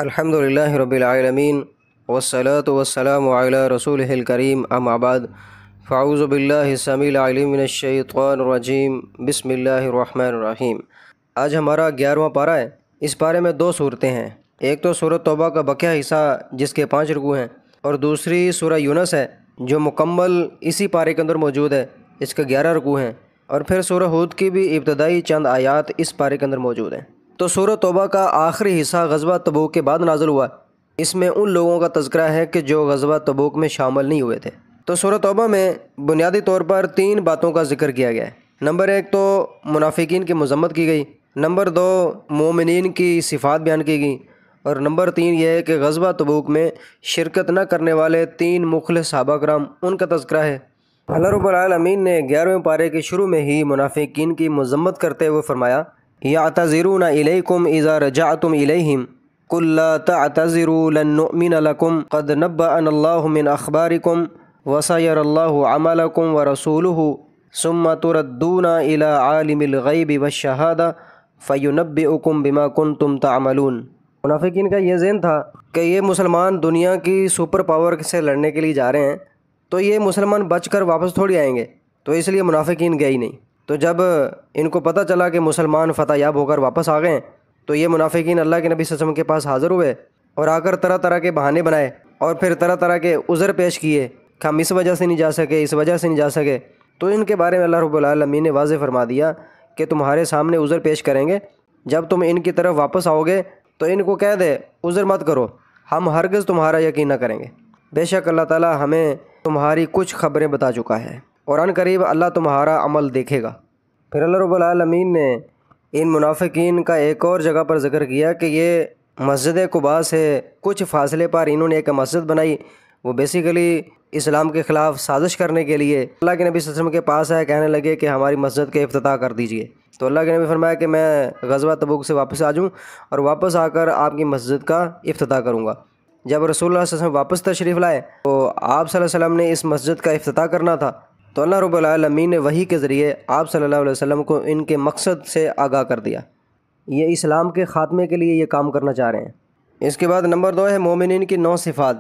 الحمدللہ رب العالمین والصلاة والسلام علی رسولہ الکریم اما بعد فاعوذ باللہ السمیع العلیم من الشیطان الرجیم بسم اللہ الرحمن الرحیم۔ آج ہمارا 11واں پارہ ہے۔ اس پارے میں 2 صورتیں ہیں، ایک تو سورۃ توبہ کا بقیہ حصہ جس کے 5 رکوع ہیں، اور دوسری سورہ یونس ہے جو مکمل اسی پارے کے اندر موجود ہے، اس کے 11 رکوع ہیں، اور پھر سورہ ہود کی بھی ابتدائی چند آیات اس پارے کے اندر موجود ہیں۔ تو سورہ توبہ کا آخری حصہ غزوہ تبوک کے بعد نازل ہوا۔ اس میں ان لوگوں کا تذکرہ ہے کہ جو غزوہ تبوک میں شامل نہیں ہوئے تھے۔ تو سورہ توبہ میں بنیادی طور پر 3 باتوں کا ذکر کیا گیا ہے۔ نمبر 1 تو منافقین کی مذمت کی گئی، نمبر 2 مومنین کی صفات بیان کی گئی، اور نمبر 3 یہ ہے کہ غزوہ تبوک میں شرکت نہ کرنے والے 3 مخلص صحابہ کرام ان کا تذکرہ ہے۔ اللہ رب العالمین نے 11ویں پارے کے شروع میں ہی منافقین کی مذمت کرتے ہوئے فرمایا یعتذرون الیکم اذا رجعتم الیہم قل لا تعتذروا لن نؤمن لکم قد نبأنا اللہ من اخبارکم وسیر اللہ عملکم ورسولہ ثم تردون الی عالم الغیب والشہادہ فینبئکم بما کنتم تعملون۔ منافقین کا یہ ذہن تھا کہ یہ مسلمان دنیا کی سپر پاور سے لڑنے کے لیے جا رہے ہیں، تو یہ مسلمان بچ کر واپس تھوڑی آئیں گے، تو اس لیے منافقین گئے ہی نہیں۔ تو جب ان کو پتہ چلا کہ مسلمان فتح یاب ہو کر واپس آ گئے ہیں، تو یہ منافقین اللہ کے نبی صلی اللہ علیہ وسلم کے پاس حاضر ہوئے اور آ کر طرح طرح کے بہانے بنائے اور پھر طرح طرح کے عذر پیش کیے کہ ہم اس وجہ سے نہیں جا سکے، اس وجہ سے نہیں جا سکے۔ تو ان کے بارے میں اللہ رب العالمین نے واضح فرما دیا کہ تمہارے سامنے عذر پیش کریں گے، جب تم ان کی طرف واپس آؤ گے تو ان کو کہہ دے عذر مت کرو، ہم ہرگز تمہارا یقین نہ کریں گے، بے شک اللہ تعالیٰ ہمیں تمہاری کچھ خبریں بتا چکا ہے اور ان قریب اللہ تمہارا عمل دیکھے گا۔ پھر اللہ رب العالمین نے ان منافقین کا ایک اور جگہ پر ذکر کیا کہ یہ مسجد قباء سے کچھ فاصلے پر انہوں نے ایک مسجد بنائی، وہ بیسیکلی اسلام کے خلاف سازش کرنے کے لیے اللہ کے نبی صلی اللہ علیہ وسلم کے پاس آئے، کہنے لگے کہ ہماری مسجد کے افتتاح کر دیجئے۔ تو اللہ کے نبی فرمایا کہ میں غزوہ تبوک سے واپس آ جاؤں اور واپس آ کر آپ کی مسجد کا افتتاح کروں گا۔ جب رسول اللہ صلی اللہ علیہ وسلم واپس تشریف لائے تو آپ صلی اللہ علیہ وسلم نے اس مسجد کا افتتاح کرنا تھا، تو اللہ رب العالمین نے وحی کے ذریعے آپ صلی اللہ علیہ وسلم کو ان کے مقصد سے آگاہ کر دیا، یہ اسلام کے خاتمے کے لیے یہ کام کرنا چاہ رہے ہیں۔ اس کے بعد نمبر 2 ہے مومنین کی 9 صفات۔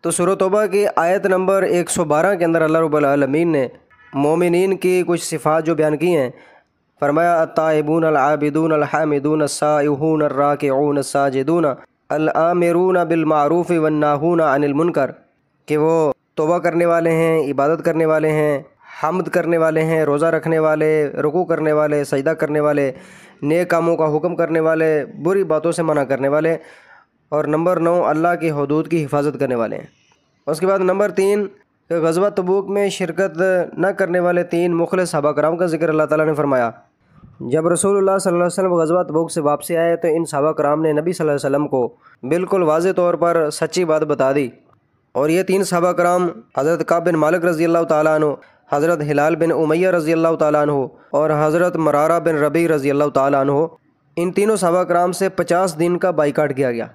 تو سورۃ توبہ کی آیت نمبر 112 کے اندر اللہ رب العالمین نے مومنین کی کچھ صفات جو بیان کی ہیں، فرمایا التائبون العابدون الحامدون السائحون الراکعون الساجدون الآمرون بالمعروف والناہون عن المنکر، کہ وہ توبہ کرنے والے ہیں، عبادت کرنے والے ہیں، حمد کرنے والے ہیں، روزہ رکھنے والے، رکوع کرنے والے، سجدہ کرنے والے، نیک کاموں کا حکم کرنے والے، بری باتوں سے منع کرنے والے، اور نمبر 9 اللہ کی حدود کی حفاظت کرنے والے ہیں۔ اس کے بعد نمبر 3 کہ غزوہ تبوک میں شرکت نہ کرنے والے 3 مخلص صحابہ کرام کا ذکر اللہ تعالیٰ نے فرمایا۔ جب رسول اللہ صلی اللہ علیہ وسلم غزوہ تبوک سے واپسی آئے تو ان صحابہ کرام نے نبی صلی اللہ علیہ وسلم کو بالکل واضح طور پر سچی بات بتا دی، اور یہ 3 صحابہ کرام حضرت کعب بن مالک رضی اللہ تعالیٰ عنہ، حضرت ہلال بن امیہ رضی اللہ تعالیٰ عنہ، اور حضرت مرارہ بن ربیع رضی اللہ تعالیٰ عنہ، ان تینوں صحابہ کرام سے 50 دن کا بائیکاٹ کیا گیا۔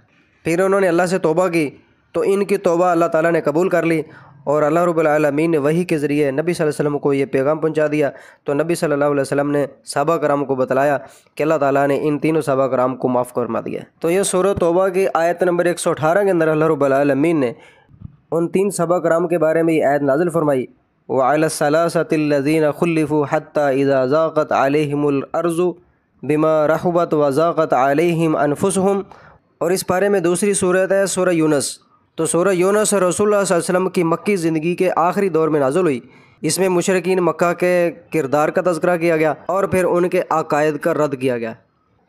پھر انہوں نے اللہ سے توبہ کی تو ان کی توبہ اللہ تعالیٰ نے قبول کر لی، اور اللہ رب العالمین نے وحی کے ذریعے نبی صلی اللہ علیہ وسلم کو یہ پیغام پہنچا دیا۔ تو نبی صلی اللہ علیہ وسلم نے صحابہ کرام کو بتلایا کہ اللہ تعالیٰ نے ان تینوں صحابہ کرام کو معاف فرما دیا ہے۔ تو یہ سورۃ توبہ کی آیت نمبر 118 کے اندر اللہ رب العالمین نے ان 3 صحابہ کرام کے بارے میں یہ آیت نازل فرمائی وَعَلَى الثَّلَاثَةِ الَّذِينَ خُلِّفُوا حَتَّى إِذَا ضَاقَتْ عَلَيْهِمُ الْأَرْضُ بِمَا رَحُبَتْ وَضَاقَتْ عَلَيْهِمْ أَنفُسُهُمْ۔ اور اس پارے میں دوسری صورت ہے سورہ یونس۔ تو سورہ یونس رسول اللہ صلی اللہ علیہ وسلم کی مکی زندگی کے آخری دور میں نازل ہوئی۔ اس میں مشرکین مکہ کے کردار کا تذکرہ کیا گیا اور پھر ان کے عقائد کا رد کیا گیا۔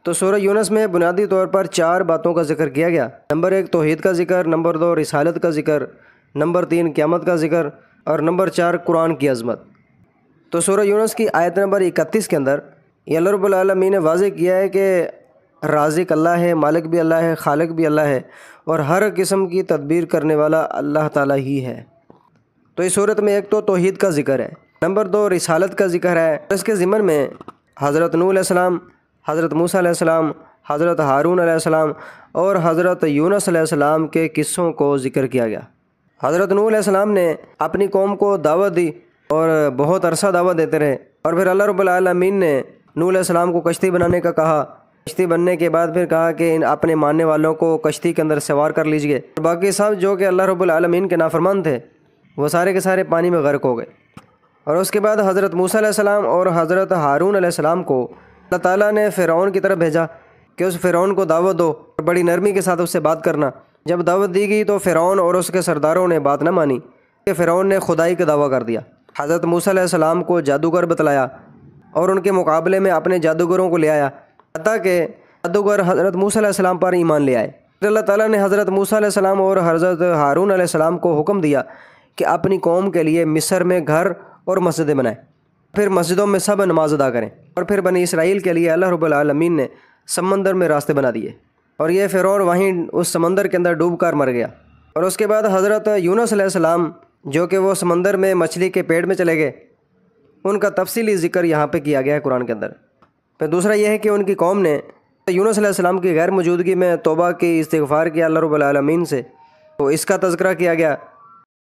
تو سورہ یونس میں بنیادی طور پر 4 باتوں کا ذکر کیا گیا۔ نمبر 1 توحید کا ذکر، نمبر 2 رسالت کا ذکر، نمبر 3 قیامت کا ذکر، اور نمبر 4 قرآن کی عظمت۔ تو سورہ یونس کی آیت نمبر 31 کے اندر یہ اللہ رب العالمین نے واضح کیا ہے کہ رازق اللہ ہے، مالک بھی اللہ ہے، خالق بھی اللہ ہے، اور ہر قسم کی تدبیر کرنے والا اللہ تعالیٰ ہی ہے۔ تو اس صورت میں ایک تو توحید کا ذکر ہے، نمبر 2 رسالت کا ذکر ہے، اس کے ضمن میں حضرت نوح علیہ السلام، حضرت موسیٰ علیہ السلام، حضرت ہارون علیہ السلام اور حضرت یونس علیہ السلام کے قصوں کو ذکر کیا گیا۔ حضرت نوح علیہ السلام نے اپنی قوم کو دعوت دی اور بہت عرصہ دعوت دیتے رہے، اور پھر اللہ رب العالمین نے نوح علیہ السلام کو کشتی بنانے کا کہا، کشتی بننے کے بعد پھر کہا کہ ان اپنے ماننے والوں کو کشتی کے اندر سوار کر لیجئے، اور باقی سب جو کہ اللہ رب العالمین کے نافرمان تھے وہ سارے کے سارے پانی میں غرق ہو گئے۔ اور اس کے بعد حضرت موسیٰ علیہ السلام اور حضرت ہارون علیہ السلام کو اللہ تعالیٰ نے فرعون کی طرف بھیجا کہ اس فرعون کو دعوت دو اور بڑی نرمی کے ساتھ اس سے بات کرنا۔ جب دعوت دی گئی تو فرعون اور اس کے سرداروں نے بات نہ مانی کہ فرعون نے خدائی کا دعویٰ کر دیا۔ حضرت موسیٰ علیہ السلام کو جادوگر بتلایا اور ان کے مقابلے میں اپنے جادوگروں کو لے آیا، حتیٰ کہ جادوگر حضرت موسیٰ علیہ السلام پر ایمان لے آئے۔ پھر اللہ تعالیٰ نے حضرت موسیٰ علیہ السلام اور حضرت ہارون علیہ السلام کو حکم دیا کہ اپنی قوم کے لیے مصر میں گھر اور مسجدیں بنائیں، پھر مسجدوں میں سب نماز ادا کریں، اور پھر بنی اسرائیل کے لیے اللہ رب العالمین نے سمندر میں راستے بنا دیے، اور یہ فرعون وہیں اس سمندر کے اندر ڈوب کر مر گیا۔ اور اس کے بعد حضرت یونس علیہ السلام جو کہ وہ سمندر میں مچھلی کے پیٹ میں چلے گئے، ان کا تفصیلی ذکر یہاں پہ کیا گیا ہے قرآن کے اندر۔ پھر دوسرا یہ ہے کہ ان کی قوم نے یونس علیہ السلام کی غیر موجودگی میں توبہ کی، استغفار کیا اللہ رب العالمین سے، تو اس کا تذکرہ کیا گیا۔